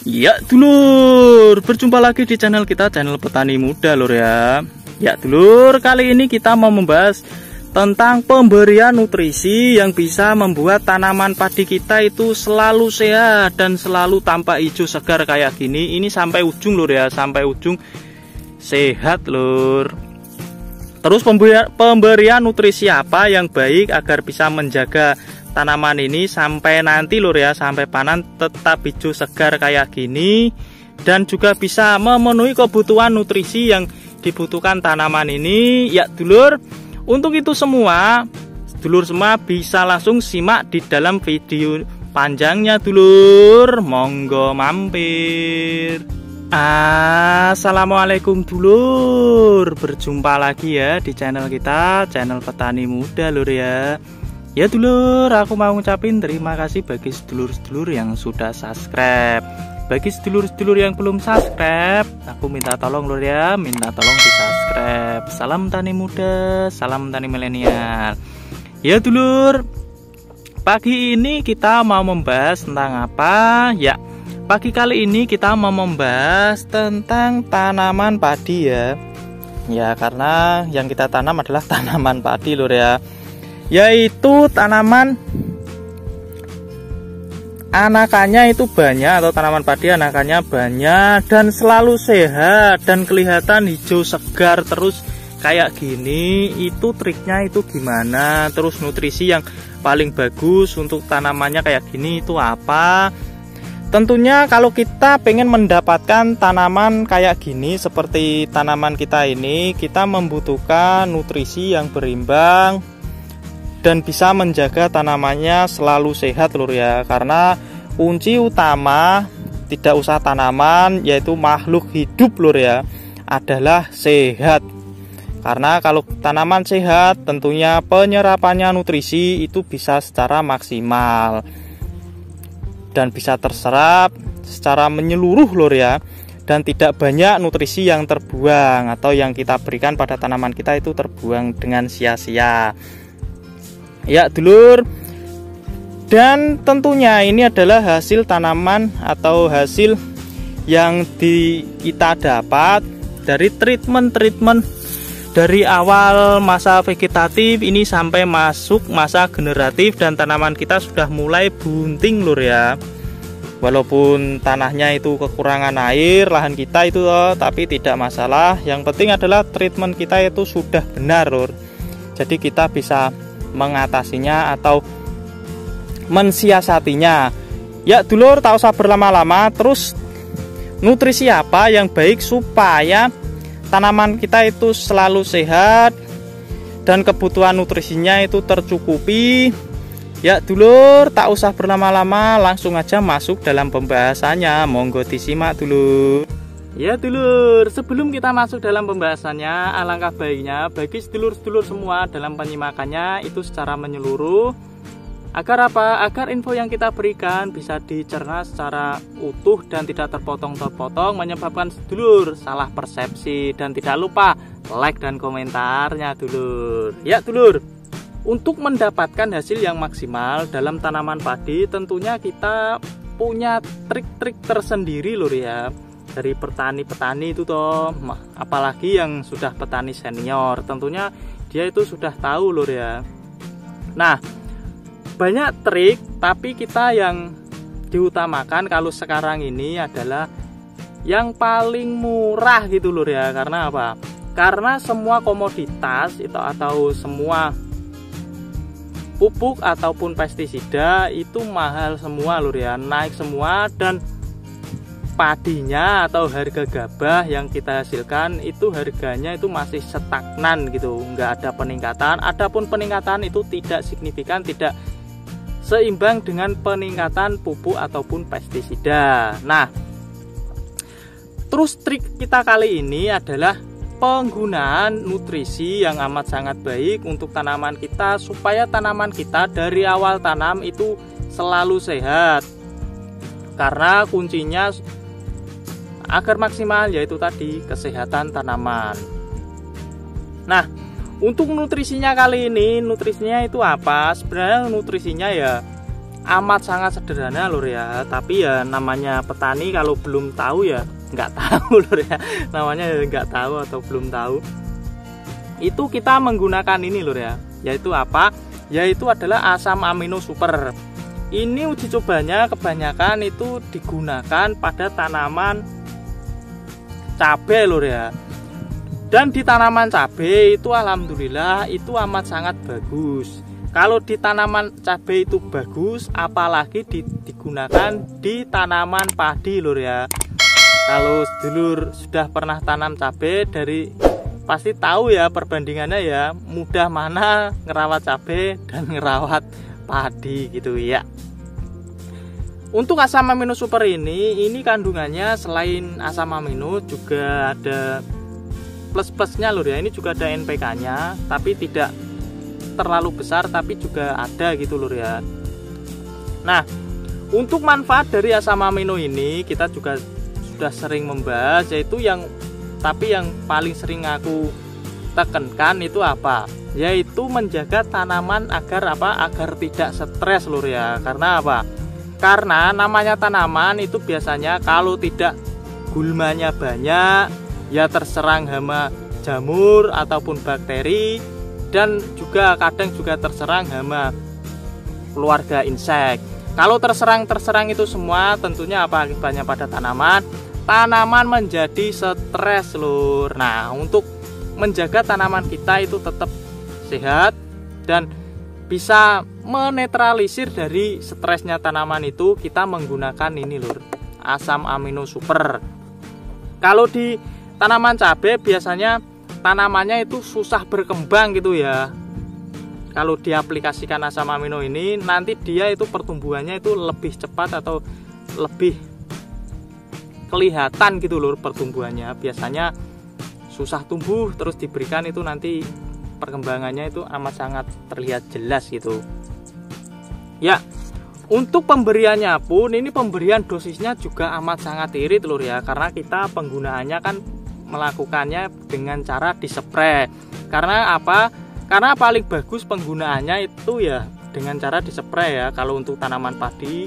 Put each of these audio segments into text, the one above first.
Ya dulur, berjumpa lagi di channel kita, channel petani muda lur ya. Ya dulur, kali ini kita mau membahas tentang pemberian nutrisi yang bisa membuat tanaman padi kita itu selalu sehat dan selalu tampak hijau segar kayak gini. Ini sampai ujung lur ya, sampai ujung sehat lur. Terus pemberian nutrisi apa yang baik agar bisa menjaga tanaman ini sampai nanti lur ya, sampai panen tetap hijau segar kayak gini, dan juga bisa memenuhi kebutuhan nutrisi yang dibutuhkan tanaman ini. Ya dulur, untuk itu semua dulur semua bisa langsung simak di dalam video panjangnya dulur. Monggo mampir. Assalamualaikum dulur, berjumpa lagi ya di channel kita, channel petani muda lur ya. Ya dulur, aku mau ngucapin terima kasih bagi sedulur-sedulur yang sudah subscribe. Bagi sedulur-sedulur yang belum subscribe, aku minta tolong lur ya, minta tolong di subscribe. Salam tani muda, salam tani milenial. Ya dulur, pagi ini kita mau membahas tentang apa? Ya, pagi kali ini kita mau membahas tentang tanaman padi ya. Ya, karena yang kita tanam adalah tanaman padi lur ya, yaitu tanaman anakannya itu banyak, atau tanaman padi anakannya banyak dan selalu sehat dan kelihatan hijau segar terus kayak gini. Itu triknya itu gimana? Terus nutrisi yang paling bagus untuk tanamannya kayak gini itu apa? Tentunya kalau kita pengen mendapatkan tanaman kayak gini seperti tanaman kita ini, kita membutuhkan nutrisi yang berimbang dan bisa menjaga tanamannya selalu sehat lur ya. Karena kunci utama tidak usah tanaman, yaitu makhluk hidup lur ya, adalah sehat. Karena kalau tanaman sehat, tentunya penyerapannya nutrisi itu bisa secara maksimal dan bisa terserap secara menyeluruh lur ya, dan tidak banyak nutrisi yang terbuang atau yang kita berikan pada tanaman kita itu terbuang dengan sia-sia. Ya dulur, dan tentunya ini adalah hasil tanaman atau hasil yang kita dapat dari treatment dari awal masa vegetatif ini sampai masuk masa generatif, dan tanaman kita sudah mulai bunting lur ya. Walaupun tanahnya itu kekurangan air, lahan kita itu tapi tidak masalah. Yang penting adalah treatment kita itu sudah benar lur. Jadi kita bisa mengatasinya atau mensiasatinya. Ya dulur, tak usah berlama-lama. Terus nutrisi apa yang baik supaya tanaman kita itu selalu sehat dan kebutuhan nutrisinya itu tercukupi? Ya dulur, tak usah berlama-lama, langsung aja masuk dalam pembahasannya. Monggo disimak dulu. Ya dulur, sebelum kita masuk dalam pembahasannya, alangkah baiknya bagi sedulur-sedulur semua dalam penyimakannya itu secara menyeluruh. Agar apa? Agar info yang kita berikan bisa dicerna secara utuh dan tidak terpotong-terpotong, menyebabkan sedulur salah persepsi. Dan tidak lupa like dan komentarnya dulur. Ya dulur, untuk mendapatkan hasil yang maksimal dalam tanaman padi, tentunya kita punya trik-trik tersendiri lur ya. Dari petani-petani itu toh, apalagi yang sudah petani senior, tentunya dia itu sudah tahu lur ya. Nah, banyak trik, tapi kita yang diutamakan kalau sekarang ini adalah yang paling murah gitu lur ya. Karena apa? Karena semua komoditas itu atau semua pupuk ataupun pestisida itu mahal semua lur ya, naik semua, dan padinya atau harga gabah yang kita hasilkan itu harganya itu masih stagnan gitu, nggak ada peningkatan. Adapun peningkatan itu tidak signifikan, tidak seimbang dengan peningkatan pupuk ataupun pestisida. Nah, terus trik kita kali ini adalah penggunaan nutrisi yang amat sangat baik untuk tanaman kita, supaya tanaman kita dari awal tanam itu selalu sehat. Karena kuncinya agar maksimal yaitu tadi kesehatan tanaman. Nah, untuk nutrisinya kali ini, nutrisinya itu apa? Sebenarnya nutrisinya ya amat sangat sederhana lur ya. Tapi ya namanya petani kalau belum tahu ya nggak tahu lur ya, namanya nggak tahu atau belum tahu. Itu kita menggunakan ini lur ya, yaitu apa? Yaitu adalah asam amino super. Ini uji cobanya kebanyakan itu digunakan pada tanaman cabai lur ya. Dan di tanaman cabai itu alhamdulillah itu amat sangat bagus. Kalau di tanaman cabai itu bagus, apalagi digunakan di tanaman padi lur ya. Kalau sedulur sudah pernah tanam cabai pasti tahu ya perbandingannya ya, mudah mana ngerawat cabai dan ngerawat padi gitu ya. Untuk asam amino super ini kandungannya selain asam amino juga ada plus-plusnya lur ya. Ini juga ada NPK-nya, tapi tidak terlalu besar, tapi juga ada gitu lur ya. Nah, untuk manfaat dari asam amino ini kita juga sudah sering membahas, yaitu yang paling sering aku tekankan itu apa? Yaitu menjaga tanaman agar tidak stres lur ya. Karena apa? Karena namanya tanaman itu biasanya kalau tidak gulmanya banyak ya terserang hama jamur ataupun bakteri, dan juga kadang juga terserang hama keluarga insek. Kalau terserang itu semua tentunya apa akibatnya pada tanaman menjadi stres lur. Nah, untuk menjaga tanaman kita itu tetap sehat dan bisa menetralisir dari stresnya tanaman itu, kita menggunakan ini lur, asam amino super. Kalau di tanaman cabai biasanya tanamannya itu susah berkembang gitu ya. Kalau diaplikasikan asam amino ini nanti dia itu pertumbuhannya itu lebih cepat atau lebih kelihatan gitu lur pertumbuhannya. Biasanya susah tumbuh terus diberikan itu nanti perkembangannya itu amat sangat terlihat jelas gitu ya. Untuk pemberiannya pun ini pemberian dosisnya juga amat sangat irit lur ya, karena kita penggunaannya kan melakukannya dengan cara dispray. Karena apa? Karena paling bagus penggunaannya itu ya dengan cara dispray ya. Kalau untuk tanaman padi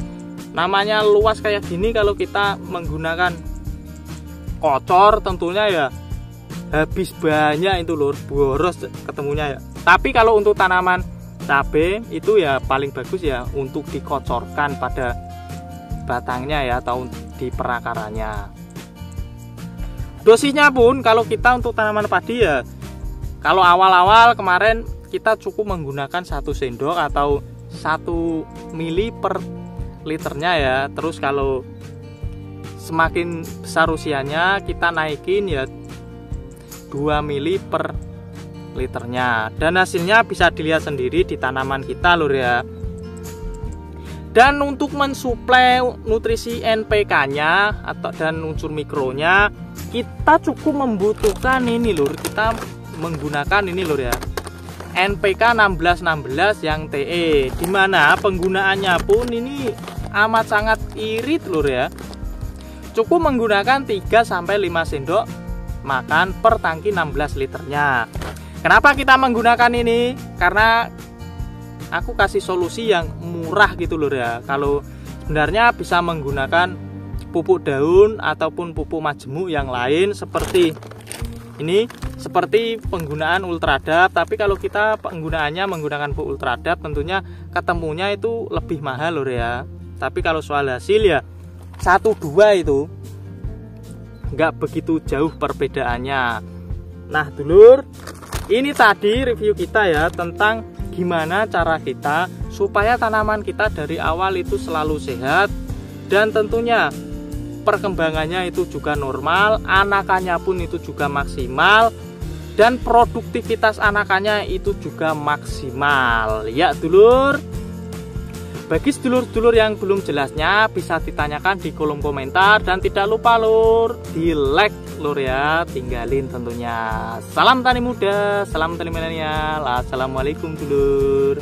namanya luas kayak gini, kalau kita menggunakan kocor tentunya ya habis banyak itu lur, boros ketemunya ya. Tapi kalau untuk tanaman cabai itu ya paling bagus ya untuk dikocorkan pada batangnya ya atau di perakaranya. Dosisnya pun kalau kita untuk tanaman padi ya, kalau awal-awal kemarin kita cukup menggunakan 1 sendok atau 1 mili per liternya ya. Terus kalau semakin besar usianya kita naikin ya 2 mili per liternya, dan hasilnya bisa dilihat sendiri di tanaman kita lur ya. Dan untuk mensuplai nutrisi NPK-nya dan unsur mikronya kita cukup membutuhkan ini lur, kita menggunakan ini lur ya, NPK 1616 yang TE, dimana penggunaannya pun ini amat sangat irit lur ya. Cukup menggunakan 3-5 sendok makan per tangki 16 liternya. Kenapa kita menggunakan ini? Karena aku kasih solusi yang murah gitu lur ya. Kalau sebenarnya bisa menggunakan pupuk daun ataupun pupuk majemuk yang lain seperti ini, seperti penggunaan Ultradap. Tapi kalau kita penggunaannya menggunakan pupuk Ultradap tentunya ketemunya itu lebih mahal lur ya. Tapi kalau soal hasil ya 1-2 itu nggak begitu jauh perbedaannya. Nah dulur, ini tadi review kita ya tentang gimana cara kita supaya tanaman kita dari awal itu selalu sehat, dan tentunya perkembangannya itu juga normal, anakannya pun itu juga maksimal, dan produktivitas anakannya itu juga maksimal ya dulur. Bagi sedulur-sedulur yang belum jelasnya bisa ditanyakan di kolom komentar, dan tidak lupa lur di like lur ya, tinggalin tentunya. Salam tani muda, salam tani milenial. Assalamualaikum dulur.